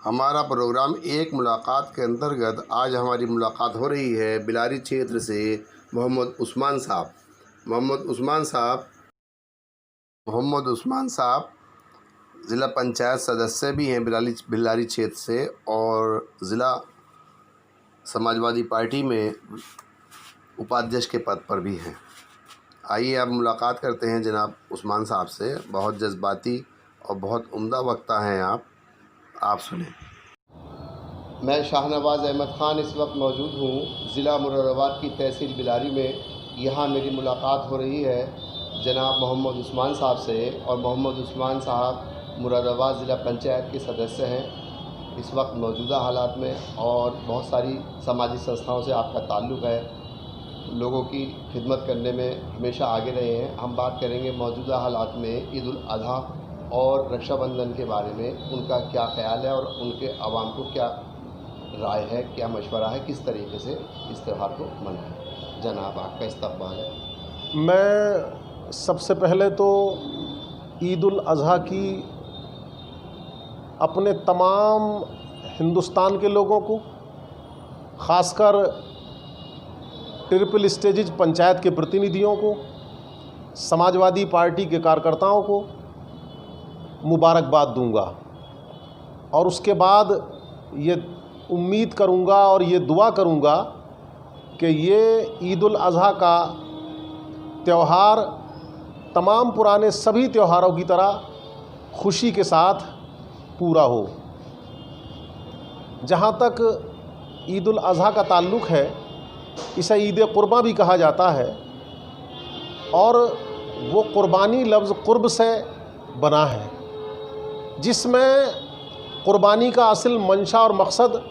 हमारा प्रोग्राम एक मुलाकात के अंतर्गत आज हमारी मुलाकात हो रही है बिलारी क्षेत्र से मोहम्मद उस्मान साहब। मोहम्मद उस्मान साहब ज़िला पंचायत सदस्य भी हैं बिलारी क्षेत्र से और ज़िला समाजवादी पार्टी में उपाध्यक्ष के पद पर भी हैं। आइए अब मुलाकात करते हैं जनाब उस्मान साहब से। बहुत जज्बाती और बहुत उम्दा वक्ता हैं आप सुने। मैं शाहनवाज़ अहमद ख़ान इस वक्त मौजूद हूँ ज़िला मुरादाबाद की तहसील बिलारी में। यहाँ मेरी मुलाकात हो रही है जनाब मोहम्मद उस्मान साहब से और मोहम्मद उस्मान साहब मुरादाबाद ज़िला पंचायत के सदस्य हैं इस वक्त मौजूदा हालात में, और बहुत सारी समाजी संस्थाओं से आपका ताल्लुक़ है, लोगों की खिदमत करने में हमेशा आगे रहे हैं। हम बात करेंगे मौजूदा हालात में ईद उल अज़हा और रक्षाबंधन के बारे में, उनका क्या ख़्याल है और उनके आवाम को क्या राय है, क्या मशवरा है, किस तरीके से इस त्यौहार को मनाएं। जनाब आपका इस्तक़बाल है। मैं सबसे पहले तो ईद उल अज़हा की अपने तमाम हिंदुस्तान के लोगों को, ख़ासकर ट्रिपल स्टेजेज पंचायत के प्रतिनिधियों को, समाजवादी पार्टी के कार्यकर्ताओं को मुबारकबाद दूंगा, और उसके बाद ये उम्मीद करूंगा और ये दुआ करूंगा कि ये ईद उल अज़हा का त्यौहार तमाम पुराने सभी त्योहारों की तरह खुशी के साथ पूरा हो। जहाँ तक ईद उल अज़हा का ताल्लुक़ है, इसे ईद कुर्बा भी कहा जाता है, और वो कुर्बानी लफ्ज़ कुर्ब से बना है, जिसमें कुर्बानी का असल मंशा और मकसद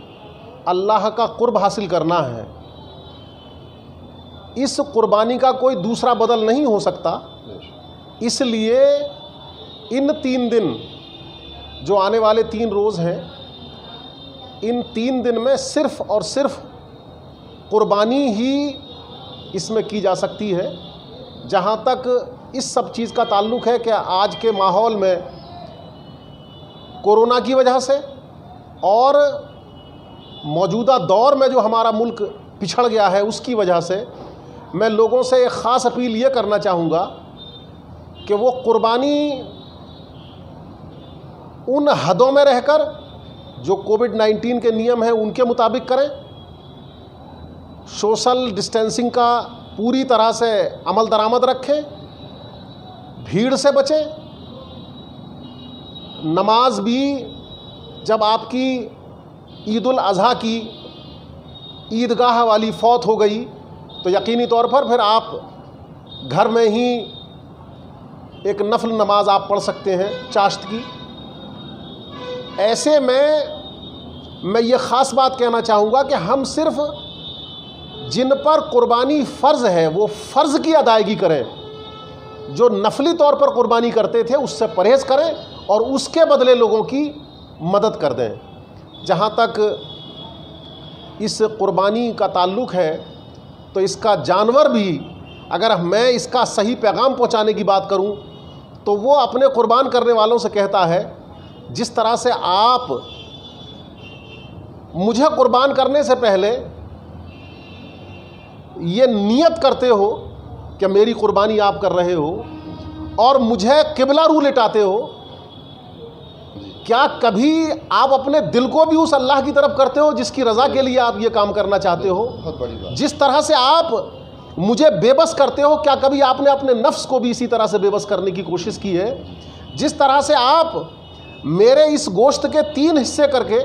अल्लाह का कुर्ब हासिल करना है। इस कुर्बानी का कोई दूसरा बदल नहीं हो सकता। इसलिए इन 3 दिन जो आने वाले 3 रोज़ हैं, इन 3 दिन में सिर्फ़ और सिर्फ कुर्बानी ही इसमें की जा सकती है। जहाँ तक इस सब चीज़ का ताल्लुक़ है कि आज के माहौल में कोरोना की वजह से और मौजूदा दौर में जो हमारा मुल्क पिछड़ गया है उसकी वजह से, मैं लोगों से एक ख़ास अपील ये करना चाहूँगा कि वो कुर्बानी उन हदों में रहकर जो कोविड-19 के नियम हैं उनके मुताबिक करें, सोशल डिस्टेंसिंग का पूरी तरह से अमल दरामद रखें, भीड़ से बचें। नमाज भी जब आपकी ईद उल अज़हा की ईदगाह वाली फौत हो गई तो यकीनी तौर पर फिर आप घर में ही एक नफल नमाज आप पढ़ सकते हैं चाश्त की। ऐसे में मैं ये ख़ास बात कहना चाहूँगा कि हम सिर्फ़ जिन पर कुर्बानी फ़र्ज़ है वो फ़र्ज़ की अदायगी करें, जो नफली तौर पर कुर्बानी करते थे उससे परहेज़ करें और उसके बदले लोगों की मदद कर दें। जहाँ तक इस कुर्बानी का ताल्लुक़ है तो इसका जानवर भी, अगर मैं इसका सही पैगाम पहुँचाने की बात करूँ तो वो अपने कुर्बान करने वालों से कहता है, जिस तरह से आप मुझे कुर्बान करने से पहले ये नियत करते हो कि मेरी कुर्बानी आप कर रहे हो और मुझे किबला रू लिटाते हो, क्या कभी आप अपने दिल को भी उस अल्लाह की तरफ करते हो जिसकी रज़ा के लिए आप ये काम करना चाहते हो? बहुत बड़ी बात। जिस तरह से आप मुझे बेबस करते हो, क्या कभी आपने अपने नफ्स को भी इसी तरह से बेबस करने की कोशिश की है? जिस तरह से आप मेरे इस गोश्त के 3 हिस्से करके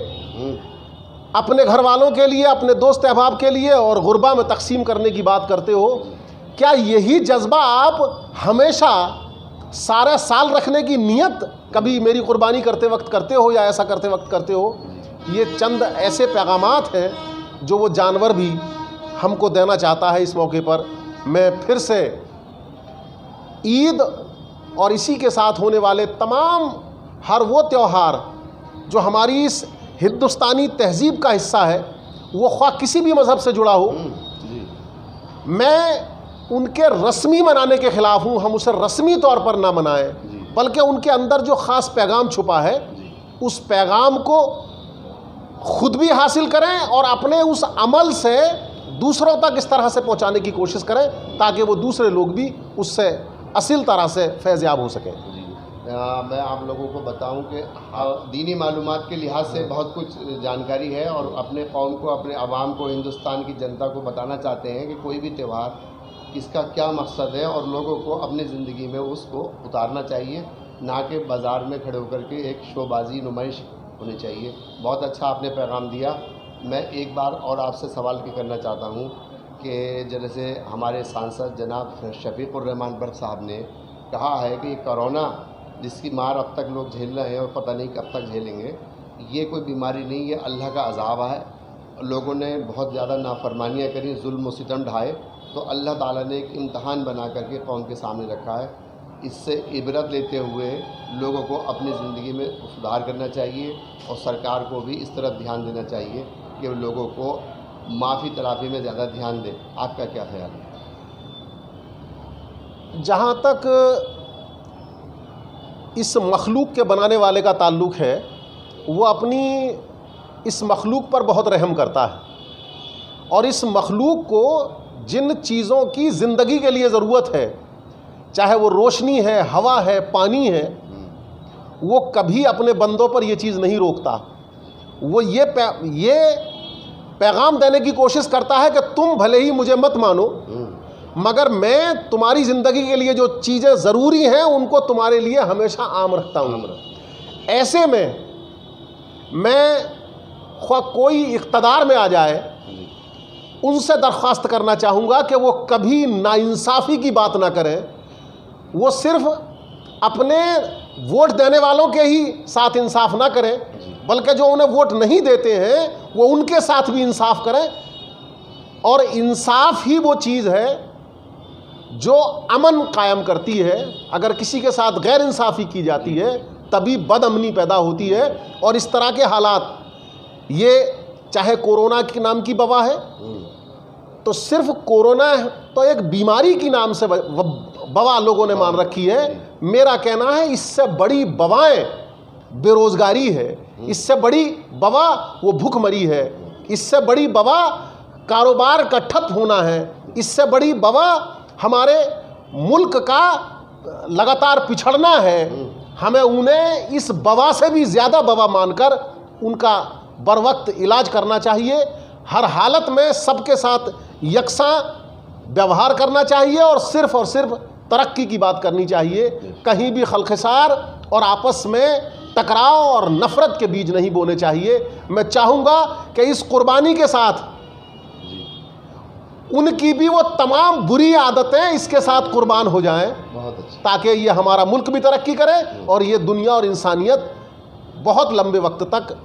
अपने घर वालों के लिए, अपने दोस्त अहबाब के लिए और गुरबा में तकसीम करने की बात करते हो, क्या यही जज्बा आप हमेशा सारा साल रखने की नियत कभी मेरी कुर्बानी करते वक्त करते हो या ऐसा करते वक्त करते हो? ये चंद ऐसे पैगामात हैं जो वो जानवर भी हमको देना चाहता है। इस मौके पर मैं फिर से ईद और इसी के साथ होने वाले तमाम हर वो त्यौहार जो हमारी इस हिंदुस्तानी तहज़ीब का हिस्सा है, वो ख्वाह किसी भी मज़हब से जुड़ा हो, मैं उनके रस्मी मनाने के ख़िलाफ़ हूँ। हम उसे रस्मी तौर पर ना मनाएं, बल्कि उनके अंदर जो ख़ास पैगाम छुपा है उस पैगाम को खुद भी हासिल करें और अपने उस अमल से दूसरों तक इस तरह से पहुंचाने की कोशिश करें ताकि वो दूसरे लोग भी उससे असील तरह से फैज़याब हो सकें। मैं आप लोगों को बताऊं कि दीनी मालूमात के लिहाज से बहुत कुछ जानकारी है और अपने कौम को, अपने आवाम को, हिंदुस्तान की जनता को बताना चाहते हैं कि कोई भी त्यौहार इसका क्या मकसद है और लोगों को अपनी ज़िंदगी में उसको उतारना चाहिए, ना कि बाज़ार में खड़े होकर के एक शोबाजी नुमाइश होनी चाहिए। बहुत अच्छा आपने पैगाम दिया। मैं एक बार और आपसे सवाल करना चाहता हूँ कि जैसे हमारे सांसद जनाब शफीकुर रहमान बर्क साहब ने कहा है कि कोरोना जिसकी मार अब तक लोग झेल रहे हैं और पता नहीं कब तक झेलेंगे, ये कोई बीमारी नहीं, ये अल्लाह का अज़ाब है। लोगों ने बहुत ज़्यादा नाफरमानियाँ करी, जुल्म सितम ढाए, तो अल्लाह ताला ने एक इम्तहान बना करके कौम के सामने रखा है। इससे इबरत लेते हुए लोगों को अपनी ज़िंदगी में सुधार करना चाहिए और सरकार को भी इस तरफ ध्यान देना चाहिए कि लोगों को माफ़ी तलाफ़ी में ज़्यादा ध्यान दें। आपका क्या ख्याल है? जहाँ तक इस मखलूक के बनाने वाले का ताल्लुक़ है, वो अपनी इस मखलूक पर बहुत रहम करता है और इस मखलूक को जिन चीज़ों की ज़िंदगी के लिए ज़रूरत है, चाहे वो रोशनी है, हवा है, पानी है, वो कभी अपने बंदों पर ये चीज़ नहीं रोकता। वो ये पैगाम देने की कोशिश करता है कि तुम भले ही मुझे मत मानो, मगर मैं तुम्हारी ज़िंदगी के लिए जो चीज़ें ज़रूरी हैं उनको तुम्हारे लिए हमेशा आम रखता हूँ। ऐसे में मैं ख्वाह कोई इक़्तिदार में आ जाए, उनसे दरख्वास्त करना चाहूँगा कि वो कभी नाइंसाफ़ी की बात ना करें। वो सिर्फ़ अपने वोट देने वालों के ही साथ इंसाफ ना करें, बल्कि जो उन्हें वोट नहीं देते हैं वो उनके साथ भी इंसाफ करें। और इंसाफ ही वो चीज़ है जो अमन कायम करती है। अगर किसी के साथ गैर इंसाफ़ी की जाती है तभी बदअमनी पैदा होती है। और इस तरह के हालात, ये चाहे कोरोना के नाम की वबा है, तो सिर्फ कोरोना तो एक बीमारी की नाम से वबा लोगों ने मान रखी है। मेरा कहना है इससे बड़ी वबाएं बेरोज़गारी है, इससे बड़ी वबा वो भूखमरी है, इससे बड़ी वबा कारोबार का ठप होना है, इससे बड़ी वबा हमारे मुल्क का लगातार पिछड़ना है। हमें उन्हें इस वबा से भी ज़्यादा वबा मानकर उनका बर वक्त इलाज करना चाहिए। हर हालत में सबके साथ यकसा व्यवहार करना चाहिए और सिर्फ तरक्की की बात करनी चाहिए। कहीं भी खलखसार और आपस में टकराव और नफ़रत के बीज नहीं बोने चाहिए। मैं चाहूँगा कि इस कुर्बानी के साथ उनकी भी वो तमाम बुरी आदतें इसके साथ कुर्बान हो जाएं, ताकि ये हमारा मुल्क भी तरक्की करे और ये दुनिया और इंसानियत बहुत लंबे वक्त तक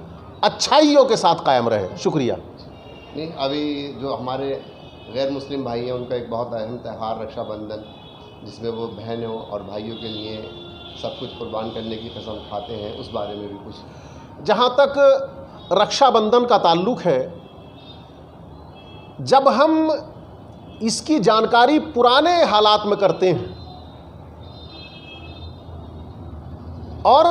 अच्छाइयों के साथ कायम रहे। शुक्रिया। नहीं, अभी जो हमारे गैर मुस्लिम भाई हैं उनका एक बहुत अहम त्यौहार रक्षाबंधन, जिसमें वो बहनों और भाइयों के लिए सब कुछ कुर्बान करने की कसम खाते हैं, उस बारे में भी कुछ। जहाँ तक रक्षाबंधन का ताल्लुक़ है, जब हम इसकी जानकारी पुराने हालात में करते हैं और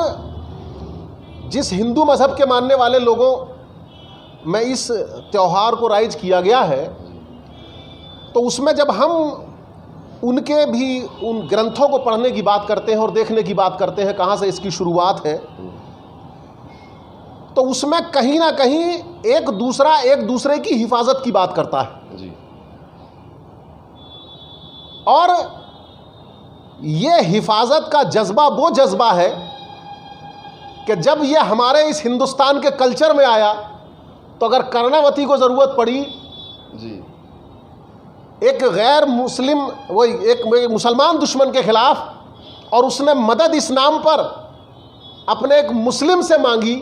जिस हिंदू मज़हब के मानने वाले लोगों में इस त्यौहार को राइज किया गया है, तो उसमें जब हम उनके भी उन ग्रंथों को पढ़ने की बात करते हैं और देखने की बात करते हैं कहाँ से इसकी शुरुआत है, तो उसमें कहीं ना कहीं एक दूसरे की हिफाजत की बात करता है जी। और ये हिफाजत का जज्बा वो जज्बा है कि जब ये हमारे इस हिंदुस्तान के कल्चर में आया, तो अगर कर्णावती को ज़रूरत पड़ी जी, एक गैर मुस्लिम, वो एक मुसलमान दुश्मन के ख़िलाफ़, और उसने मदद इस नाम पर अपने एक मुस्लिम से मांगी,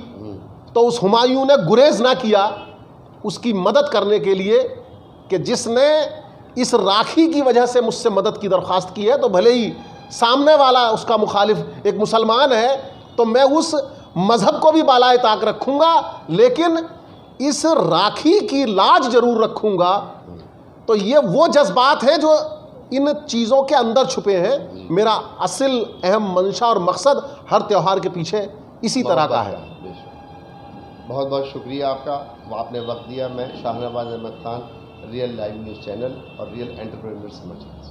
तो उस हुमायूं ने गुरेज ना किया उसकी मदद करने के लिए कि जिसने इस राखी की वजह से मुझसे मदद की दरख्वास्त की है, तो भले ही सामने वाला उसका मुखालिफ एक मुसलमान है, तो मैं उस मज़हब को भी बालाए ताक रखूँगा, लेकिन इस राखी की लाज ज़रूर रखूँगा। तो ये वो जज्बात हैं जो इन चीज़ों के अंदर छुपे हैं। मेरा असल अहम मंशा और मकसद हर त्यौहार के पीछे इसी तरह का है। बहुत बहुत शुक्रिया आपका, आपने वक्त दिया। मैं Shahnawaz Ahmed Khan, real live news channel और रियल एंटरप्रेन्योर समाचार।